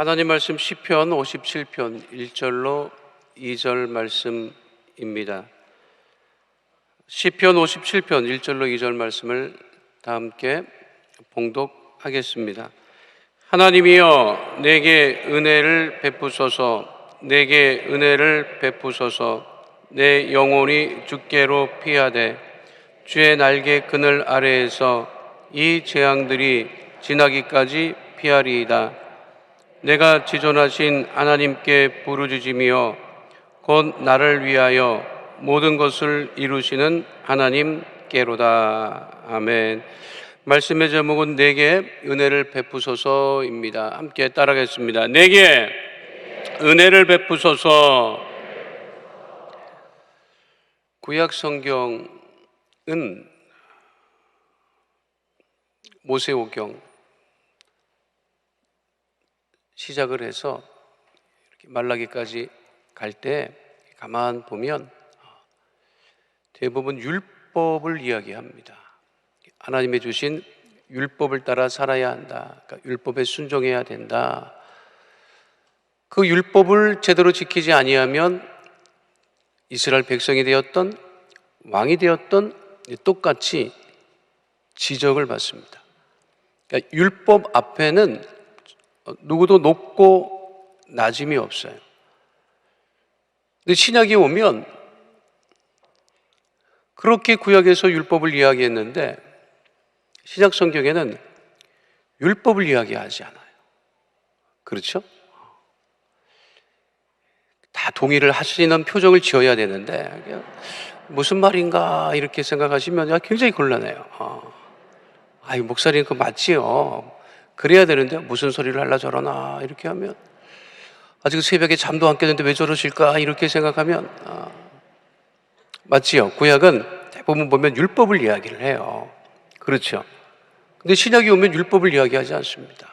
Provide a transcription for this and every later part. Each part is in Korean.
하나님 말씀 시편 57편 1절로 2절 말씀입니다. 시편 57편 1절로 2절 말씀을 다 함께 봉독하겠습니다. 하나님이여 내게 은혜를 베푸소서, 내게 은혜를 베푸소서. 내 영혼이 주께로 피하되 주의 날개 그늘 아래에서 이 재앙들이 지나기까지 피하리이다. 내가 지존하신 하나님께 부르짖으며 곧 나를 위하여 모든 것을 이루시는 하나님께로다. 아멘. 말씀의 제목은 내게 은혜를 베푸소서입니다. 함께 따라하겠습니다. 내게 은혜를 베푸소서. 구약 성경은 모세오경 시작을 해서 이렇게 말라기까지 갈 때 가만 보면 대부분 율법을 이야기합니다. 하나님의 주신 율법을 따라 살아야 한다. 그러니까 율법에 순종해야 된다. 그 율법을 제대로 지키지 아니하면 이스라엘 백성이 되었던 왕이 되었던 똑같이 지적을 받습니다. 그러니까 율법 앞에는 누구도 높고 낮음이 없어요. 근데 신약에 오면 그렇게 구약에서 율법을 이야기했는데 신약 성경에는 율법을 이야기하지 않아요. 그렇죠? 다 동의를 하시는 표정을 지어야 되는데 무슨 말인가 이렇게 생각하시면 굉장히 곤란해요. 목사님 그거 맞지요? 그래야 되는데 무슨 소리를 하려 저러나 이렇게 하면 아직 새벽에 잠도 안 깼는데 왜 저러실까 이렇게 생각하면 맞지요? 구약은 대부분 보면 율법을 이야기를 해요. 그렇죠? 근데 신약이 오면 율법을 이야기하지 않습니다.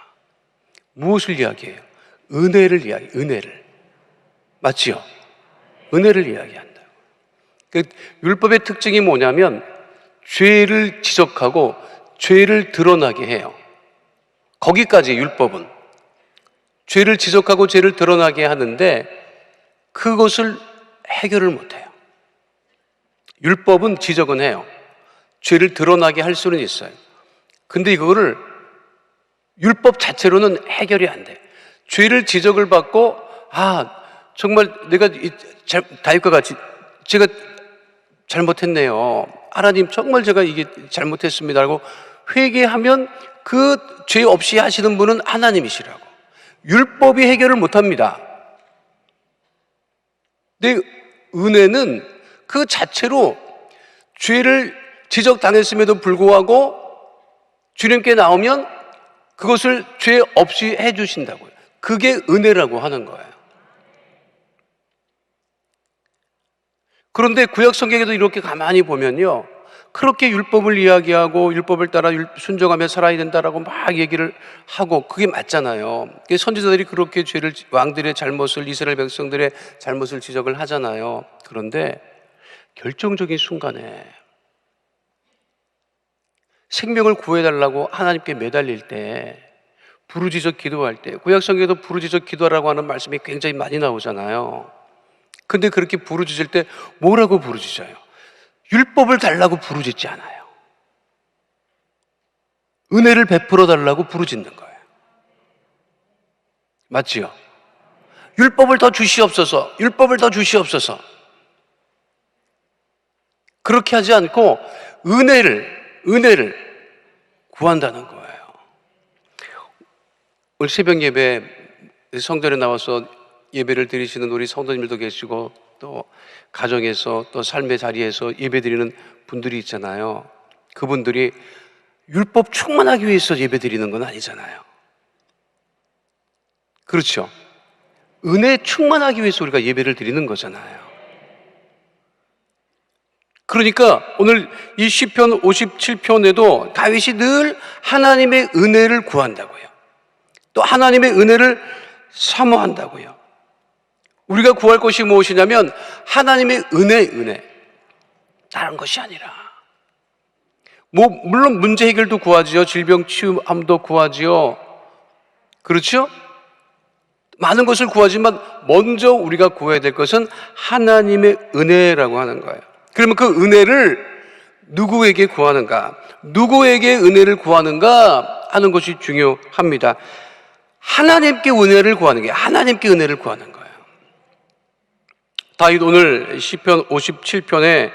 무엇을 이야기해요? 은혜를 맞지요? 은혜를 이야기한다. 그 율법의 특징이 뭐냐면 죄를 지적하고 죄를 드러나게 해요. 거기까지 율법은 죄를 지적하고 죄를 드러나게 하는데 그것을 해결을 못해요. 율법은 지적은 해요. 죄를 드러나게 할 수는 있어요. 근데 이거를 율법 자체로는 해결이 안 돼. 죄를 지적을 받고 정말 내가 다윗과 같이 제가 잘못했네요. 하나님 정말 제가 이게 잘못했습니다 하고 회개하면 그 죄 없이 하시는 분은 하나님이시라고. 율법이 해결을 못합니다. 근데 은혜는 그 자체로 죄를 지적당했음에도 불구하고 주님께 나오면 그것을 죄 없이 해주신다고요. 그게 은혜라고 하는 거예요. 그런데 구약 성경에도 이렇게 가만히 보면요, 그렇게 율법을 이야기하고 율법을 따라 순종하며 살아야 된다라고 막 얘기를 하고 그게 맞잖아요. 선지자들이 그렇게 왕들의 잘못을, 이스라엘 백성들의 잘못을 지적을 하잖아요. 그런데 결정적인 순간에 생명을 구해달라고 하나님께 매달릴 때, 부르짖어 기도할 때, 구약 성경에도 부르짖어 기도하라고 하는 말씀이 굉장히 많이 나오잖아요. 근데 그렇게 부르짖을 때 뭐라고 부르짖어요? 율법을 달라고 부르짖지 않아요. 은혜를 베풀어 달라고 부르짖는 거예요. 맞지요? 율법을 더 주시옵소서, 율법을 더 주시옵소서. 그렇게 하지 않고 은혜를 구한다는 거예요. 오늘 새벽 예배 성전에 나와서 예배를 드리시는 우리 성도님들도 계시고 또 가정에서 또 삶의 자리에서 예배드리는 분들이 있잖아요. 그분들이 율법 충만하기 위해서 예배드리는 건 아니잖아요. 그렇죠? 은혜 충만하기 위해서 우리가 예배를 드리는 거잖아요. 그러니까 오늘 이 시편 57편에도 다윗이 늘 하나님의 은혜를 구한다고요. 또 하나님의 은혜를 사모한다고요. 우리가 구할 것이 무엇이냐면 하나님의 은혜. 다른 것이 아니라. 물론 문제 해결도 구하지요. 질병 치유함도 구하지요. 그렇죠? 많은 것을 구하지만 먼저 우리가 구해야 될 것은 하나님의 은혜라고 하는 거예요. 그러면 그 은혜를 누구에게 구하는가? 누구에게 은혜를 구하는가 하는 것이 중요합니다. 하나님께 은혜를 구하는 게 하나님께 은혜를 구하는 거예요. 다윗 오늘 시편 57편에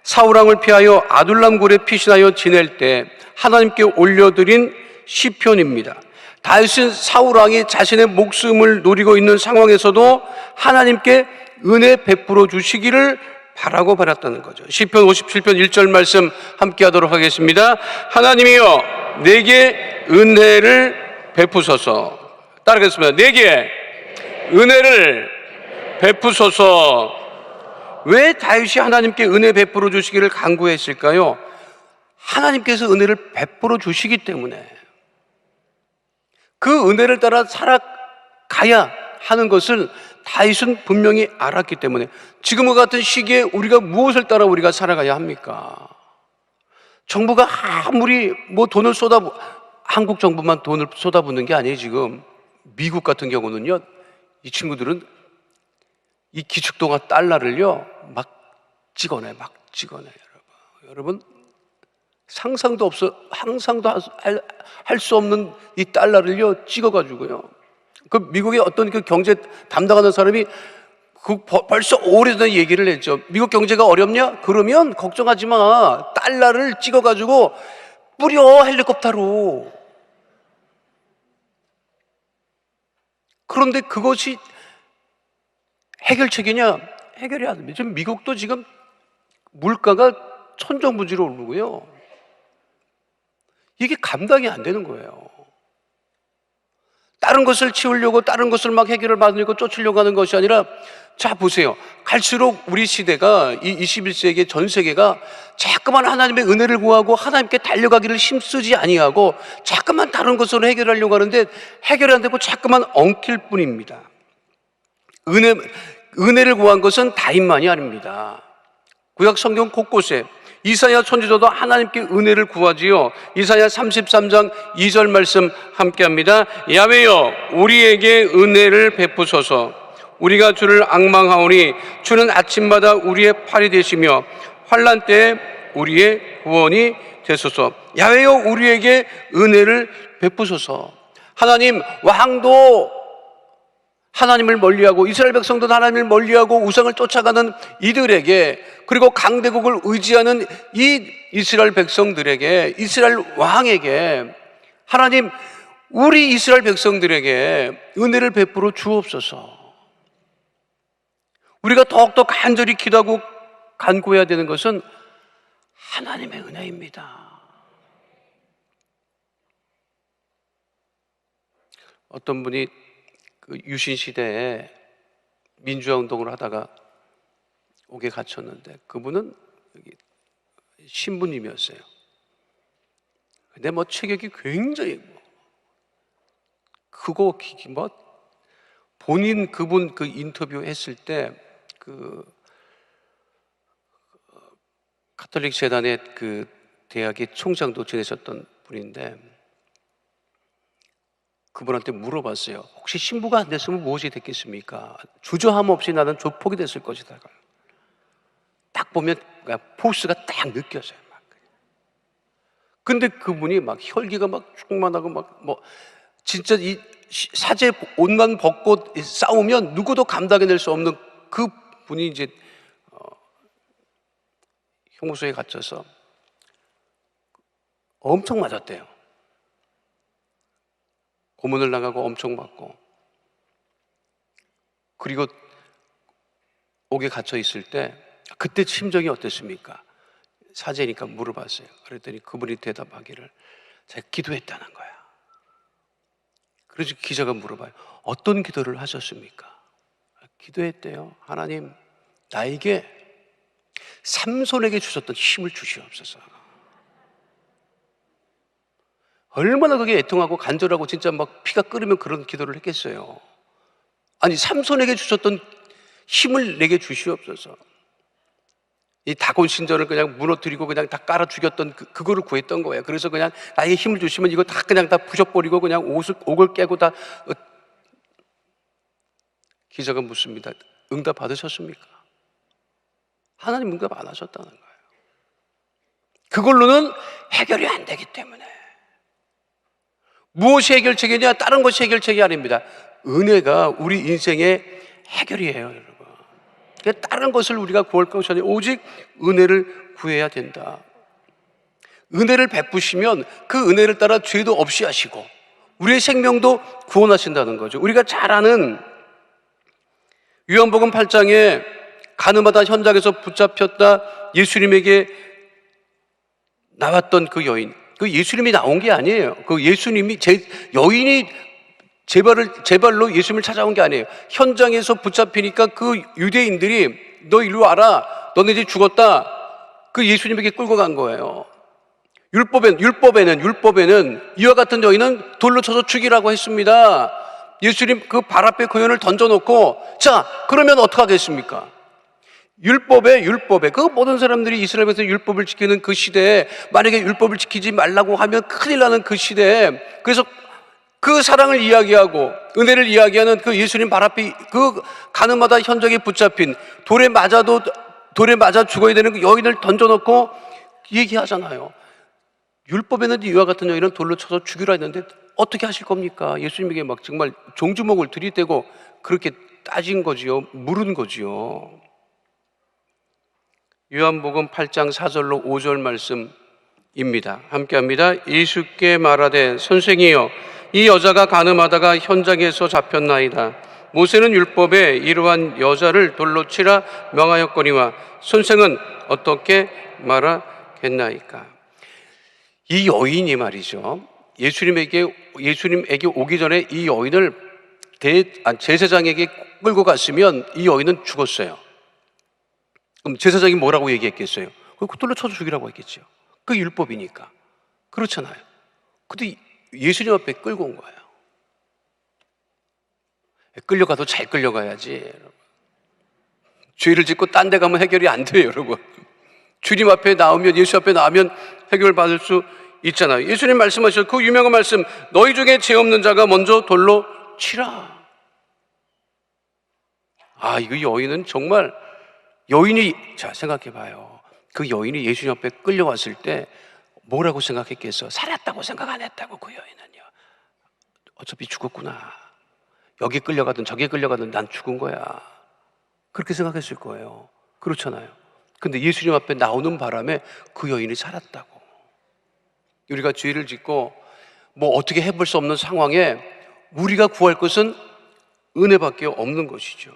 사울왕을 피하여 아둘람 굴에 피신하여 지낼 때 하나님께 올려드린 시편입니다. 다윗은 사울왕이 자신의 목숨을 노리고 있는 상황에서도 하나님께 은혜 베풀어 주시기를 바라고 바랐다는 거죠. 시편 57편 1절 말씀 함께 하도록 하겠습니다. 하나님이여 내게 은혜를 베푸소서. 따라하겠습니다. 내게 은혜를 베푸소서. 왜 다윗이 하나님께 은혜 베풀어 주시기를 간구했을까요? 하나님께서 은혜를 베풀어 주시기 때문에, 그 은혜를 따라 살아가야 하는 것을 다윗은 분명히 알았기 때문에, 지금과 같은 시기에 우리가 무엇을 따라 우리가 살아가야 합니까? 정부가 아무리 돈을 한국 정부만 돈을 쏟아붓는 게 아니에요. 지금 미국 같은 경우는요, 이 친구들은 이 기축통화 달러를요 막 찍어내. 여러분 상상도 할 수 없는 이 달러를요 찍어가지고요, 그 미국의 어떤 그 경제 담당하는 사람이 벌써 오래전에 얘기를 했죠. 미국 경제가 어렵냐? 그러면 걱정하지 마. 달러를 찍어가지고 뿌려, 헬리콥터로. 그런데 그것이 해결책이냐? 해결이 안 됩니다. 지금 미국도 지금 물가가 천정부지로 오르고요. 이게 감당이 안 되는 거예요. 다른 것을 치우려고, 다른 것을 막 해결을 받으려고 쫓으려고 하는 것이 아니라, 자 보세요. 갈수록 우리 시대가, 이 21세기 전 세계가 자꾸만 하나님의 은혜를 구하고 하나님께 달려가기를 힘쓰지 아니하고 자꾸만 다른 것으로 해결하려고 하는데 해결이 안 되고 자꾸만 엉킬 뿐입니다. 은혜를 구한 것은 다윗만이 아닙니다. 구약 성경 곳곳에 이사야 선지자도 하나님께 은혜를 구하지요. 이사야 33장 2절 말씀 함께합니다. 야훼여 우리에게 은혜를 베푸소서. 우리가 주를 앙망하오니 주는 아침마다 우리의 팔이 되시며 환난 때에 우리의 구원이 되소서. 야훼여 우리에게 은혜를 베푸소서. 하나님, 왕도 하나님을 멀리하고 이스라엘 백성도 하나님을 멀리하고 우상을 쫓아가는 이들에게, 그리고 강대국을 의지하는 이 이스라엘 백성들에게, 이스라엘 왕에게, 하나님 우리 이스라엘 백성들에게 은혜를 베풀어 주옵소서. 우리가 더욱더 간절히 기도하고 간구해야 되는 것은 하나님의 은혜입니다. 어떤 분이 그 유신 시대에 민주화 운동을 하다가 옥에 갇혔는데, 그분은 신부님이었어요. 근데 체격이 굉장히 크고 본인 그분 그 인터뷰 했을 때 그 가톨릭 재단의 그 대학의 총장도 지내셨던 분인데, 그분한테 물어봤어요. 혹시 신부가 안 됐으면 무엇이 됐겠습니까? 주저함 없이 나는 조폭이 됐을 것이다. 딱 보면 포스가 딱 느껴져요. 근데 그분이 혈기가 충만하고 진짜 이 사제 옷만 벗고 싸우면 누구도 감당해낼 수 없는 그 분이 이제 형무소에 갇혀서 엄청 맞았대요. 고문을 나가고 엄청 맞고, 그리고 옥에 갇혀 있을 때 그때 심정이 어땠습니까? 사제니까 물어봤어요. 그랬더니 그분이 대답하기를 제가 기도했다는 거야. 그래서 기자가 물어봐요. 어떤 기도를 하셨습니까? 기도했대요. 하나님, 나에게 삼손에게 주셨던 힘을 주시옵소서. 얼마나 그게 애통하고 간절하고 진짜 피가 끓으면 그런 기도를 했겠어요. 아니, 삼손에게 주셨던 힘을 내게 주시옵소서. 이 다곤 신전을 그냥 무너뜨리고 그냥 다 깔아 죽였던 그거를 구했던 거예요. 그래서 그냥 나에게 힘을 주시면 이거 다 그냥 다 부셔버리고 그냥 옥을 깨고 다. 기자가 묻습니다. 응답 받으셨습니까? 하나님 응답 안 하셨다는 거예요. 그걸로는 해결이 안 되기 때문에. 무엇이 해결책이냐? 다른 것이 해결책이 아닙니다. 은혜가 우리 인생의 해결이에요, 여러분. 그러니까 다른 것을 우리가 구할 것이 아니라 오직 은혜를 구해야 된다. 은혜를 베푸시면 그 은혜를 따라 죄도 없이 하시고 우리의 생명도 구원하신다는 거죠. 우리가 잘 아는 요한복음 8장에 가늠하다 현장에서 붙잡혔다 예수님에게 나왔던 그 여인, 그 예수님이 나온 게 아니에요. 그 예수님이 여인이 제 발로 예수님을 찾아온 게 아니에요. 현장에서 붙잡히니까 그 유대인들이 너 일로 와라, 너네 이제 죽었다, 그 예수님에게 끌고 간 거예요. 율법에는 이와 같은 여인은 돌로 쳐서 죽이라고 했습니다. 예수님 그 발 앞에 그 여인을 던져놓고, 자 그러면 어떡하겠습니까? 율법에 그 모든 사람들이 이스라엘에서 율법을 지키는 그 시대에 만약에 율법을 지키지 말라고 하면 큰일 나는 그 시대에, 그래서 그 사랑을 이야기하고 은혜를 이야기하는 그 예수님 발 앞에 그 가늠하다 현장에 붙잡힌 돌에 맞아 죽어야 되는 그 여인을 던져놓고 얘기하잖아요. 율법에는 이와 같은 여인은 돌로 쳐서 죽이라 했는데 어떻게 하실 겁니까? 예수님에게 막 정말 종주목을 들이대고 그렇게 따진 거지요. 물은 거지요. 요한복음 8장 4절로 5절 말씀입니다. 함께합니다. 예수께 말하되 선생이여, 이 여자가 가늠하다가 현장에서 잡혔나이다. 모세는 율법에 이러한 여자를 돌로 치라 명하였거니와 선생은 어떻게 말하겠나이까? 이 여인이 말이죠, 예수님에게 오기 전에 이 여인을 제사장에게 끌고 갔으면 이 여인은 죽었어요. 그럼 제사장이 뭐라고 얘기했겠어요? 그 돌로 쳐서 죽이라고 했겠죠. 그게 율법이니까. 그렇잖아요. 근데 예수님 앞에 끌고 온 거예요. 끌려가도 잘 끌려가야지. 죄를 짓고 딴 데 가면 해결이 안 돼요, 여러분. 주님 앞에 나오면, 예수 앞에 나오면 해결을 받을 수 있잖아요. 예수님 말씀하셨죠. 그 유명한 말씀, 너희 중에 죄 없는 자가 먼저 돌로 치라. 이거 여인은 정말, 자 생각해 봐요. 그 여인이 예수님 앞에 끌려왔을 때 뭐라고 생각했겠어? 살았다고 생각 안 했다고. 그 여인은요, 어차피 죽었구나, 여기 끌려가든 저기 끌려가든 난 죽은 거야, 그렇게 생각했을 거예요. 그렇잖아요. 근데 예수님 앞에 나오는 바람에 그 여인이 살았다고. 우리가 죄를 짓고 뭐 어떻게 해볼 수 없는 상황에 우리가 구할 것은 은혜밖에 없는 것이죠.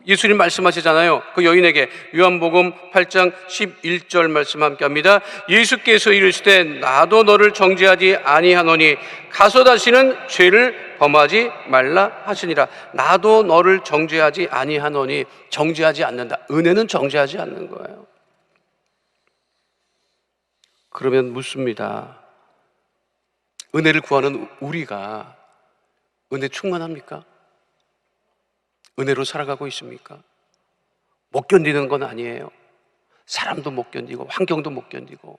예수님 말씀하시잖아요. 그 여인에게 요한복음 8장 11절 말씀 함께합니다. 예수께서 이르시되 나도 너를 정죄하지 아니하노니 가서 다시는 죄를 범하지 말라 하시니라. 나도 너를 정죄하지 아니하노니, 정죄하지 않는다. 은혜는 정죄하지 않는 거예요. 그러면 묻습니다. 은혜를 구하는 우리가 은혜 충만합니까? 은혜로 살아가고 있습니까? 못 견디는 건 아니에요. 사람도 못 견디고 환경도 못 견디고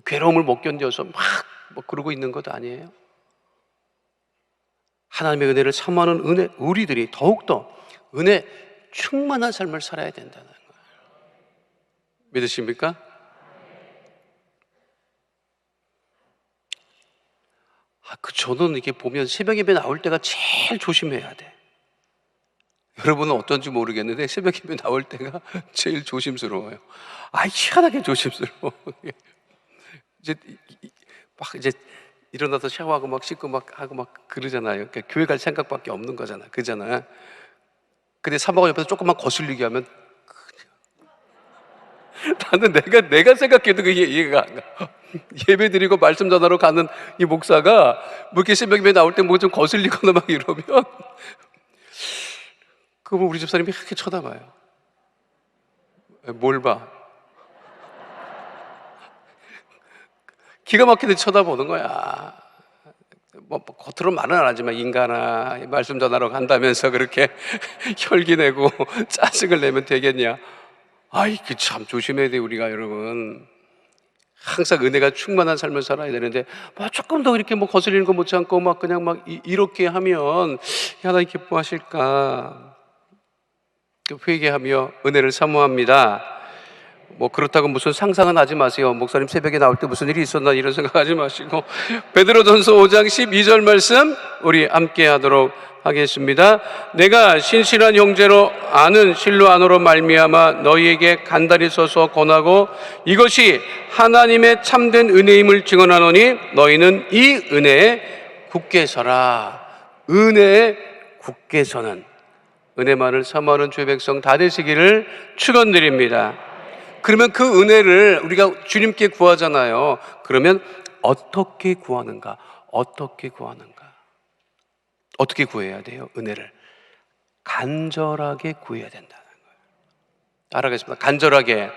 괴로움을 못 견뎌서 막 그러고 있는 것도 아니에요. 하나님의 은혜를 사모하는 우리들이 더욱더 은혜 충만한 삶을 살아야 된다는 거예요. 믿으십니까? 저는 이렇게 보면 새벽 예배 나올 때가 제일 조심해야 돼. 여러분은 어떤지 모르겠는데 새벽 예배 나올 때가 제일 조심스러워요. 희한하게 조심스러워. 이제 일어나서 샤워하고 막 씻고 막 하고 막 그러잖아요. 그러니까 교회 갈 생각밖에 없는 거잖아. 그잖아. 근데 사모가 옆에서 조금만 거슬리게 하면 나는 내가 생각해도 그게 이해가 안 가. 예배 드리고 말씀 전하러 가는 이 목사가 뭐 이렇게 새벽 예배 나올 때 뭐 좀 거슬리거나 막 이러면 그러면 우리 집사님이 이렇게 쳐다봐요. 뭘 봐? 기가 막히게 쳐다보는 거야. 뭐 겉으로 말은 안 하지만 인간아, 말씀 전하러 간다면서 그렇게 혈기 내고 짜증을 내면 되겠냐? 참 조심해야 돼, 우리가. 여러분, 항상 은혜가 충만한 삶을 살아야 되는데 뭐 조금 더 이렇게 뭐 거슬리는 거 못지 않고 막 그냥 막 이렇게 하면 하나님 기뻐하실까? 회개하며 은혜를 사모합니다. 뭐 그렇다고 무슨 상상은 하지 마세요. 목사님 새벽에 나올 때 무슨 일이 있었나 이런 생각하지 마시고 베드로전서 5장 12절 말씀 우리 함께 하도록 하겠습니다. 내가 신실한 형제로 아는 실로 안으로 말미암아 너희에게 간단히 써서 권하고 이것이 하나님의 참된 은혜임을 증언하노니 너희는 이 은혜에 굳게 서라. 은혜에 굳게 서는 은혜만을 사모하는 주의 백성 다 되시기를 축원드립니다. 그러면 그 은혜를 우리가 주님께 구하잖아요. 그러면 어떻게 구하는가? 어떻게 구하는가? 어떻게 구해야 돼요? 은혜를 간절하게 구해야 된다는 거예요. 따라하겠습니다. 간절하게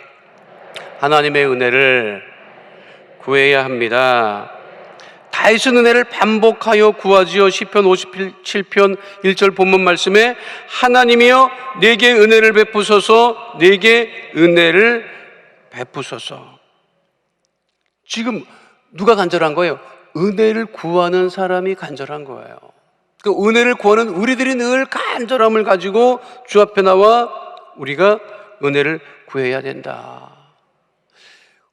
하나님의 은혜를 구해야 합니다. 다윗은 은혜를 반복하여 구하지요. 시편 57편 1절 본문 말씀에 하나님이여 내게 은혜를 베푸소서, 내게 은혜를 베푸소서. 지금 누가 간절한 거예요? 은혜를 구하는 사람이 간절한 거예요. 그 은혜를 구하는 우리들이 늘 간절함을 가지고 주 앞에 나와 우리가 은혜를 구해야 된다.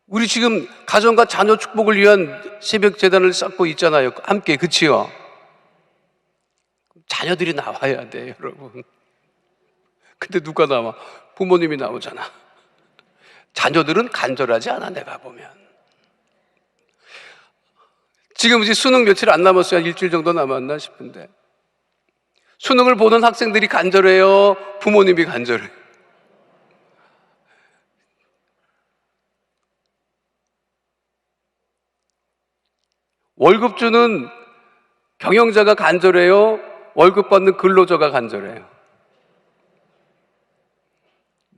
우리 지금 가정과 자녀 축복을 위한 새벽 제단을 쌓고 있잖아요. 함께, 그치요? 자녀들이 나와야 돼, 여러분. 근데 누가 나와? 부모님이 나오잖아. 자녀들은 간절하지 않아, 내가 보면. 지금 이제 수능 며칠 안 남았어요. 일주일 정도 남았나 싶은데. 수능을 보는 학생들이 간절해요? 부모님이 간절해요? 월급 주는 경영자가 간절해요? 월급 받는 근로자가 간절해요?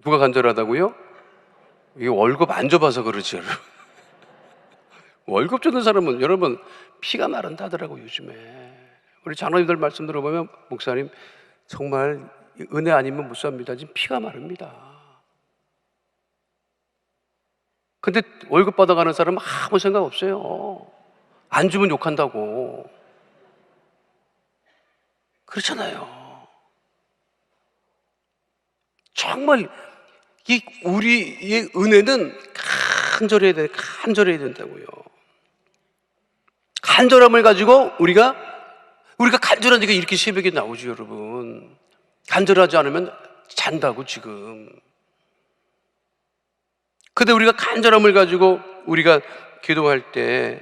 누가 간절하다고요? 이게 월급 안 줘봐서 그러지, 여러분. 월급 주는 사람은 여러분 피가 마른다더라고 요즘에. 우리 장로님들 말씀 들어보면 목사님 정말 은혜 아니면 못 삽니다. 지금 피가 마릅니다. 근데 월급 받아가는 사람은 아무 생각 없어요. 안 주면 욕한다고. 그렇잖아요. 정말 우리의 은혜는 간절해야 돼, 간절해야 된다고요. 간절함을 가지고 우리가 간절하니까 이렇게 새벽에 나오죠, 여러분. 간절하지 않으면 잔다고 지금. 근데 우리가 간절함을 가지고 우리가 기도할 때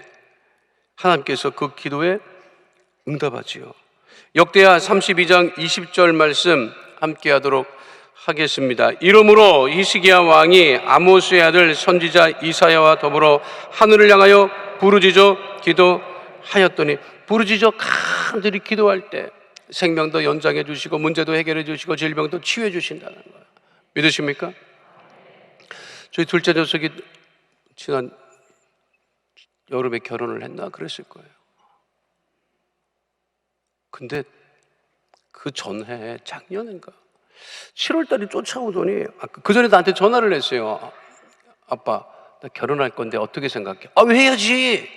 하나님께서 그 기도에 응답하지요. 역대하 32장 20절 말씀 함께 하도록 하겠습니다. 이러므로 히스기야 왕이 아모스의 아들 선지자 이사야와 더불어 하늘을 향하여 부르짖어 기도하였더니, 부르짖어 간절히 기도할 때 생명도 연장해 주시고 문제도 해결해 주시고 질병도 치유해 주신다는 거예요. 믿으십니까? 저희 둘째 녀석이 지난 여름에 결혼을 했나 그랬을 거예요. 근데 그 전해 작년인가 7월달에 쫓아오더니 그 전에 나한테 전화를 했어요. 아빠 나 결혼할 건데 어떻게 생각해? 왜 해야지.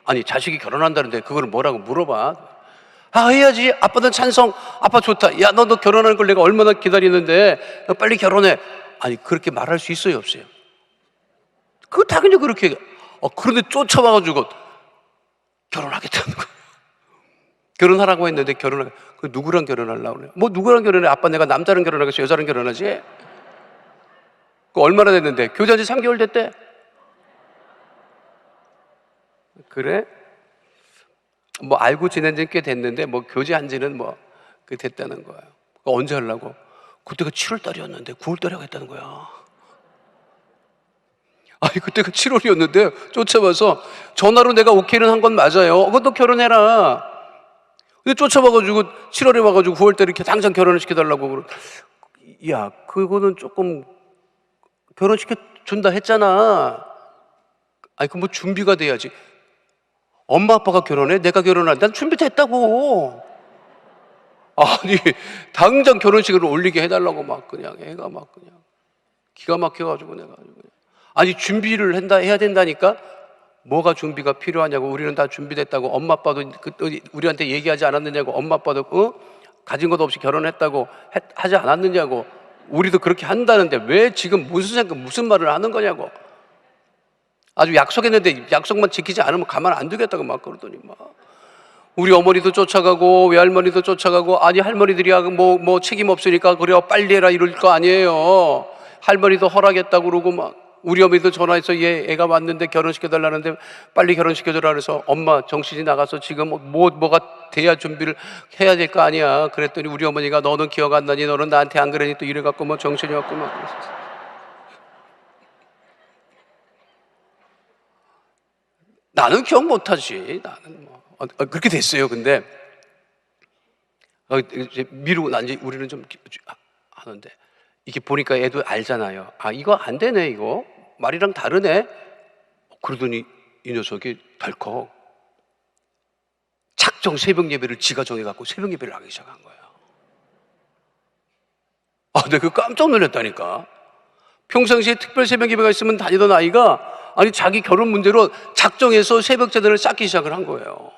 아니 자식이 결혼한다는데 그걸 뭐라고 물어봐. 해야지. 아빠는 찬성. 아빠 좋다. 야 너 결혼하는 걸 내가 얼마나 기다리는데 너 빨리 결혼해. 아니 그렇게 말할 수 있어요 없어요? 그거 당연히 그렇게. 그런데 쫓아와가지고 결혼하겠다는 거예요. 결혼하라고 했는데 그 누구랑 결혼하려고 그래요? 뭐 누구랑 결혼해? 아빠 내가 남자랑 결혼하겠어? 여자랑 결혼하지? 그 얼마나 됐는데? 교제한 지 3개월 됐대? 그래? 뭐 알고 지낸 지는 꽤 됐는데 뭐 교제한 지는 뭐 그 됐다는 거예요. 언제 하려고? 그때가 7월 달이었는데 9월 달에 하겠다는 거야. 아니 그때가 7월이었는데 쫓아와서 전화로 내가 오케이는 한 건 맞아요. 그것도 결혼해라. 근데 쫓아와가지고 7월에 와가지고 9월 달에 이렇게 당장 결혼을 시켜달라고. 야 그거는 조금 결혼시켜 준다 했잖아. 아니 그럼 뭐 준비가 돼야지. 엄마 아빠가 결혼해? 내가 결혼할 난 준비됐다고. 아니 당장 결혼식을 올리게 해달라고 막 그냥 애가 막 그냥 기가 막혀가지고 내가 아니 준비를 해야 된다니까. 뭐가 준비가 필요하냐고. 우리는 다 준비됐다고. 엄마 아빠도 우리한테 얘기하지 않았느냐고. 엄마 아빠도 가진 것 없이 결혼했다고 하지 않았느냐고. 우리도 그렇게 한다는데 왜 지금 무슨 말을 하는 거냐고. 아주 약속했는데 약속만 지키지 않으면 가만 안 두겠다고 막 그러더니 막. 우리 어머니도 쫓아가고 외할머니도 쫓아가고, 아니 할머니들이 뭐 책임 없으니까 그래 빨리 해라 이럴 거 아니에요. 할머니도 허락했다고 그러고 막. 우리 어머니도 전화해서 애가 왔는데 결혼시켜달라는데 빨리 결혼시켜줘라 그래서 엄마 정신이 나가서 지금 뭐가 돼야 준비를 해야 될 거 아니야. 그랬더니 우리 어머니가 너는 기억 안 나니, 너는 나한테 안 그러니 또 이래갖고 뭐 정신이 없고 막 그랬었어. 나는 기억 못하지. 나는 뭐 그렇게 됐어요. 근데 이제 미루고 이제 우리는 좀 하는데 이게 보니까 애도 알잖아요. 아, 이거 안 되네. 이거 말이랑 다르네. 그러더니 이 녀석이 덜컥 작정 새벽 예배를 지가 정해갖고 새벽 예배를 하기 시작한 거예요. 아, 내가 깜짝 놀랐다니까. 평상시에 특별 새벽 예배가 있으면 다니던 아이가 아니 자기 결혼 문제로 작정해서 새벽 제단을 쌓기 시작을 한 거예요.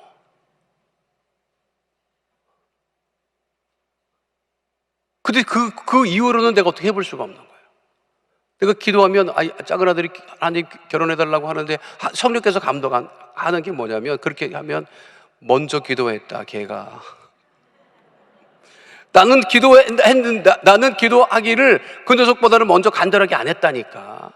근데 그 이후로는 내가 어떻게 해볼 수가 없는 거예요. 내가 기도하면 작은 아들이 하나님 결혼해달라고 하는데 성령께서 감동하는 게 뭐냐면, 그렇게 하면 먼저 기도했다 걔가. 나는 기도하기를 그 녀석보다는 먼저 간절하게 안 했다니까.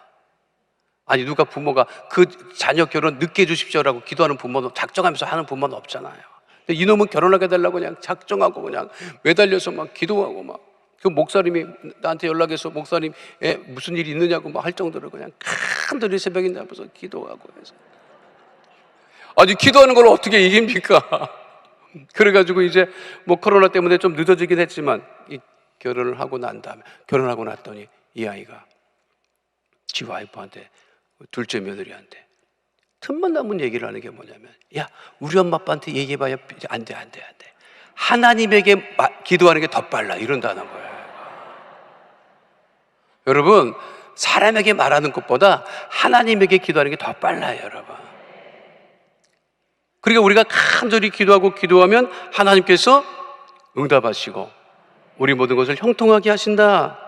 아니 누가 부모가 그 자녀 결혼 늦게 해주십시오라고 기도하는 부모도, 작정하면서 하는 부모는 없잖아요. 근데 이놈은 결혼하게 해달라고 그냥 작정하고 그냥 매달려서 막 기도하고 막. 그 목사님이 나한테 연락해서 목사님 무슨 일이 있느냐고 막 할 정도로 그냥 간절히 새벽인데 앞에서 기도하고 해서. 아니 기도하는 걸 어떻게 이깁니까? 그래가지고 이제 뭐 코로나 때문에 좀 늦어지긴 했지만 결혼을 하고 난 다음에, 결혼하고 났더니 이 아이가 지 와이프한테, 둘째 며느리한테 틈만 나면 얘기를 하는 게 뭐냐면, 야 우리 엄마 아빠한테 얘기해봐야 안 돼. 하나님에게 기도하는 게 더 빨라 이런다는 거예요. 여러분, 사람에게 말하는 것보다 하나님에게 기도하는 게 더 빨라요, 여러분. 그러니까 우리가 간절히 기도하면 하나님께서 응답하시고 우리 모든 것을 형통하게 하신다.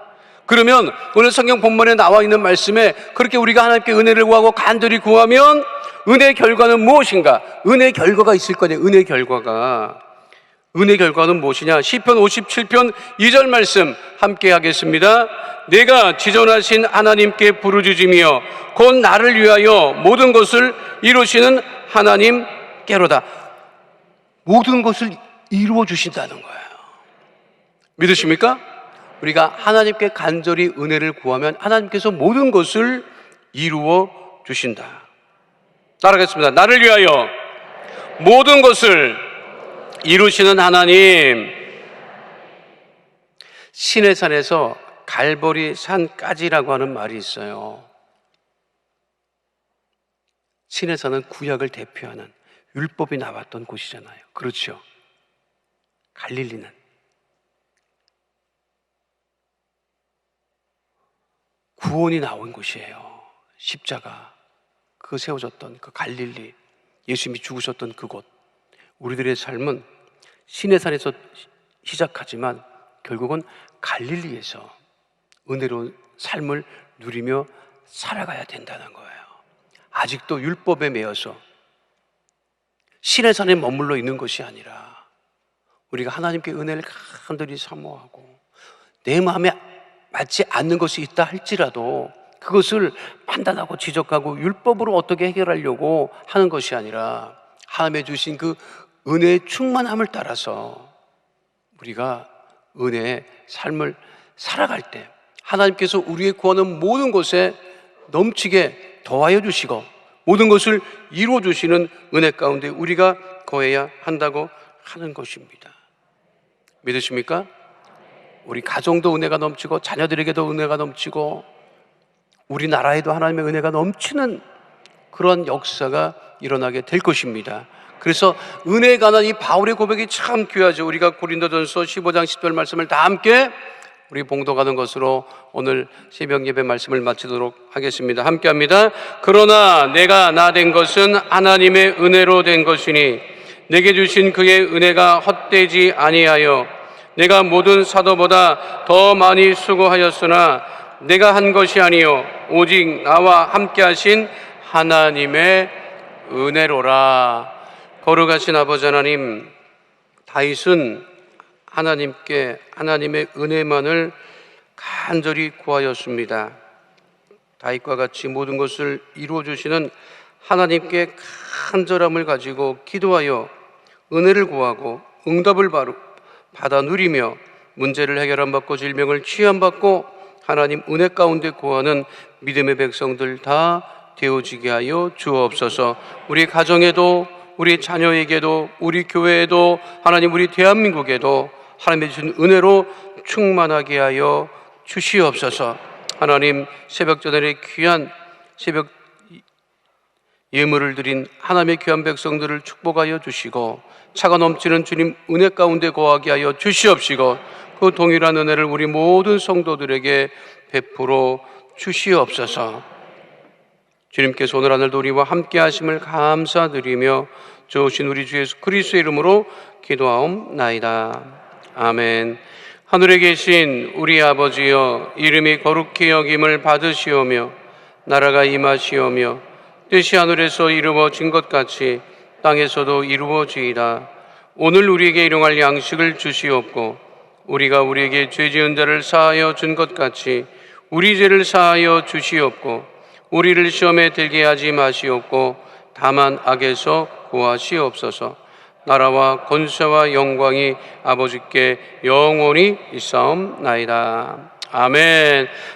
그러면 오늘 성경 본문에 나와 있는 말씀에 그렇게 우리가 하나님께 은혜를 구하고 간절히 구하면 은혜의 결과는 무엇인가? 은혜의 결과가 있을 거예요. 은혜의 결과는 무엇이냐? 시편 57편 2절 말씀 함께 하겠습니다. 내가 지존하신 하나님께 부르짖으며 곧 나를 위하여 모든 것을 이루시는 하나님께로다. 모든 것을 이루어 주신다는 거예요. 믿으십니까? 우리가 하나님께 간절히 은혜를 구하면 하나님께서 모든 것을 이루어 주신다. 따라하겠습니다. 나를 위하여 모든 것을 이루시는 하나님. 시내산에서 갈보리 산까지라고 하는 말이 있어요. 시내산은 구약을 대표하는 율법이 나왔던 곳이잖아요. 그렇죠? 갈릴리는 구원이 나온 곳이에요. 십자가 그 세워졌던 그 갈릴리, 예수님이 죽으셨던 그곳. 우리들의 삶은 시내산에서 시작하지만 결국은 갈릴리에서 은혜로운 삶을 누리며 살아가야 된다는 거예요. 아직도 율법에 매여서 시내산에 머물러 있는 것이 아니라 우리가 하나님께 은혜를 간절히 사모하고 내 마음에 맞지 않는 것이 있다 할지라도 그것을 판단하고 지적하고 율법으로 어떻게 해결하려고 하는 것이 아니라 하나님의 주신 그 은혜의 충만함을 따라서 우리가 은혜의 삶을 살아갈 때 하나님께서 우리의 구하는 모든 것에 넘치게 더하여 주시고 모든 것을 이루어 주시는 은혜 가운데 우리가 거해야 한다고 하는 것입니다. 믿으십니까? 우리 가정도 은혜가 넘치고 자녀들에게도 은혜가 넘치고 우리나라에도 하나님의 은혜가 넘치는 그런 역사가 일어나게 될 것입니다. 그래서 은혜에 관한 이 바울의 고백이 참 귀하죠. 우리가 고린도전서 15장 10절 말씀을 다 함께 우리 봉독하는 것으로 오늘 새벽 예배 말씀을 마치도록 하겠습니다. 함께 합니다. 그러나 내가 나 된 것은 하나님의 은혜로 된 것이니 내게 주신 그의 은혜가 헛되지 아니하여 내가 모든 사도보다 더 많이 수고하였으나 내가 한 것이 아니요 오직 나와 함께 하신 하나님의 은혜로라. 거룩하신 아버지 하나님, 다윗은 하나님께 하나님의 은혜만을 간절히 구하였습니다. 다윗과 같이 모든 것을 이루어 주시는 하나님께 간절함을 가지고 기도하여 은혜를 구하고 응답을 받아 누리며 문제를 해결함 받고 질병을 취함 받고 하나님 은혜 가운데 구하는 믿음의 백성들 다 되어지게 하여 주옵소서. 우리 가정에도 우리 자녀에게도 우리 교회에도 하나님 우리 대한민국에도 하나님의 주신 은혜로 충만하게 하여 주시옵소서. 하나님 새벽 전에 귀한 새벽 예물을 드린 하나님의 귀한 백성들을 축복하여 주시고 차가 넘치는 주님 은혜 가운데 거하게 하여 주시옵시고 그 동일한 은혜를 우리 모든 성도들에게 베풀어 주시옵소서. 주님께서 오늘 하늘도 우리와 함께 하심을 감사드리며 좋으신 우리 주 예수 그리스도의 이름으로 기도하옵나이다. 아멘. 하늘에 계신 우리 아버지여, 이름이 거룩히 여김을 받으시오며 나라가 임하시오며 뜻이 하늘에서 이루어진 것 같이 땅에서도 이루어지이다. 오늘 우리에게 일용할 양식을 주시옵고 우리가 우리에게 죄 지은 자를 사하여 준 것 같이 우리 죄를 사하여 주시옵고 우리를 시험에 들게 하지 마시옵고 다만 악에서 구하시옵소서. 나라와 권세와 영광이 아버지께 영원히 있사옵나이다. 아멘.